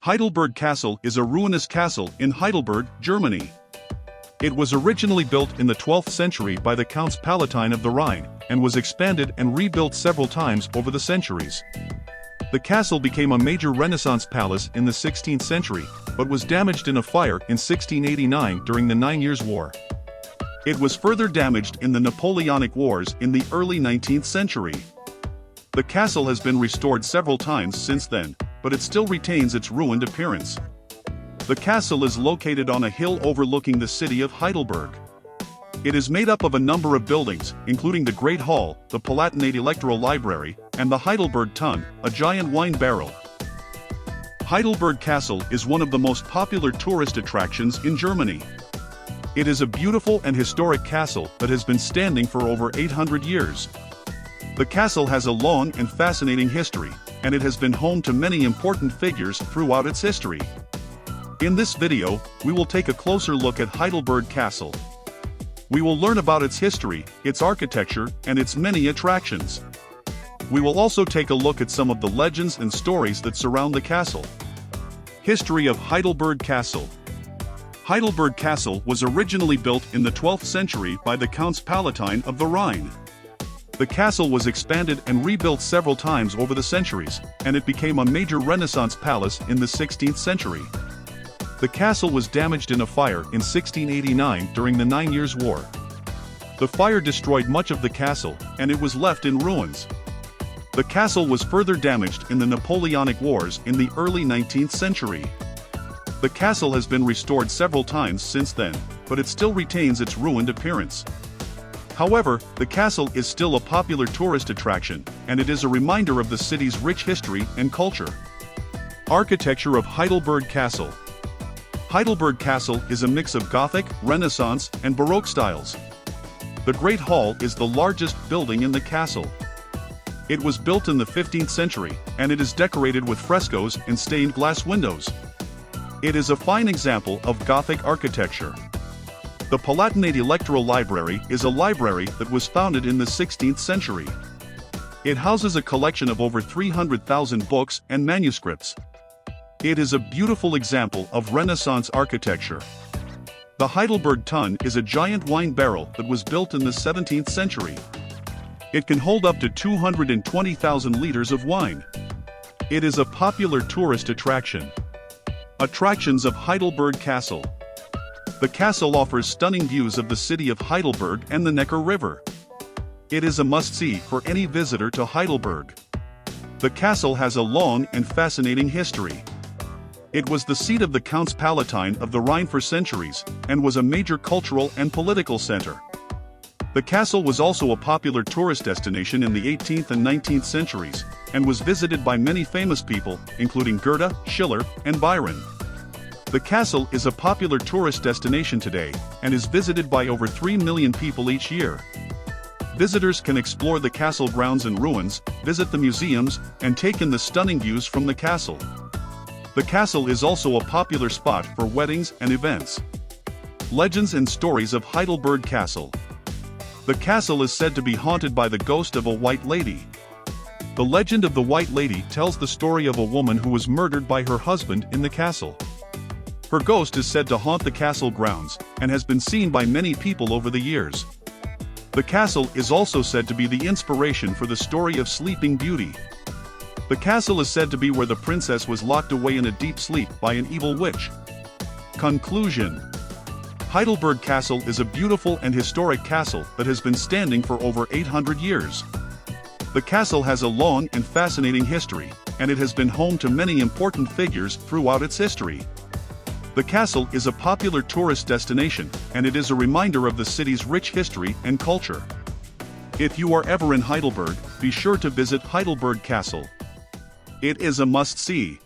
Heidelberg Castle is a ruinous castle in Heidelberg, Germany. It was originally built in the 12th century by the Counts Palatinate of the Rhine, and was expanded and rebuilt several times over the centuries. The castle became a major Renaissance palace in the 16th century, but was damaged in a fire in 1689 during the 9 Years' War. It was further damaged in the Napoleonic Wars in the early 19th century. The castle has been restored several times since then, but it still retains its ruined appearance. The castle is located on a hill overlooking the city of Heidelberg. It is made up of a number of buildings, including the Great Hall, the Palatinate Electoral Library, and the Heidelberg Tun, a giant wine barrel. Heidelberg Castle is one of the most popular tourist attractions in Germany. It is a beautiful and historic castle that has been standing for over 800 years. The castle has a long and fascinating history, and it has been home to many important figures throughout its history. In this video, we will take a closer look at Heidelberg Castle. We will learn about its history, its architecture, and its many attractions. We will also take a look at some of the legends and stories that surround the castle. History of Heidelberg Castle. Heidelberg Castle was originally built in the 12th century by the Counts Palatine of the Rhine. The castle was expanded and rebuilt several times over the centuries, and it became a major Renaissance palace in the 16th century. The castle was damaged in a fire in 1689 during the 9 Years' War. The fire destroyed much of the castle, and it was left in ruins. The castle was further damaged in the Napoleonic Wars in the early 19th century. The castle has been restored several times since then, but it still retains its ruined appearance. However, the castle is still a popular tourist attraction, and it is a reminder of the city's rich history and culture. Architecture of Heidelberg Castle. Heidelberg Castle is a mix of Gothic, Renaissance, and Baroque styles. The Great Hall is the largest building in the castle. It was built in the 15th century, and it is decorated with frescoes and stained glass windows. It is a fine example of Gothic architecture. The Palatinate Electoral Library is a library that was founded in the 16th century. It houses a collection of over 300,000 books and manuscripts. It is a beautiful example of Renaissance architecture. The Heidelberg Tun is a giant wine barrel that was built in the 17th century. It can hold up to 220,000 liters of wine. It is a popular tourist attraction. Attractions of Heidelberg Castle. The castle offers stunning views of the city of Heidelberg and the Neckar River. It is a must-see for any visitor to Heidelberg. The castle has a long and fascinating history. It was the seat of the Counts Palatine of the Rhine for centuries, and was a major cultural and political center. The castle was also a popular tourist destination in the 18th and 19th centuries, and was visited by many famous people, including Goethe, Schiller, and Byron. The castle is a popular tourist destination today, and is visited by over 3 million people each year. Visitors can explore the castle grounds and ruins, visit the museums, and take in the stunning views from the castle. The castle is also a popular spot for weddings and events. Legends and stories of Heidelberg Castle. The castle is said to be haunted by the ghost of a white lady. The legend of the White Lady tells the story of a woman who was murdered by her husband in the castle. Her ghost is said to haunt the castle grounds, and has been seen by many people over the years. The castle is also said to be the inspiration for the story of Sleeping Beauty. The castle is said to be where the princess was locked away in a deep sleep by an evil witch. Conclusion. Heidelberg Castle is a beautiful and historic castle that has been standing for over 800 years. The castle has a long and fascinating history, and it has been home to many important figures throughout its history. The castle is a popular tourist destination, and it is a reminder of the city's rich history and culture. If you are ever in Heidelberg, be sure to visit Heidelberg Castle. It is a must-see.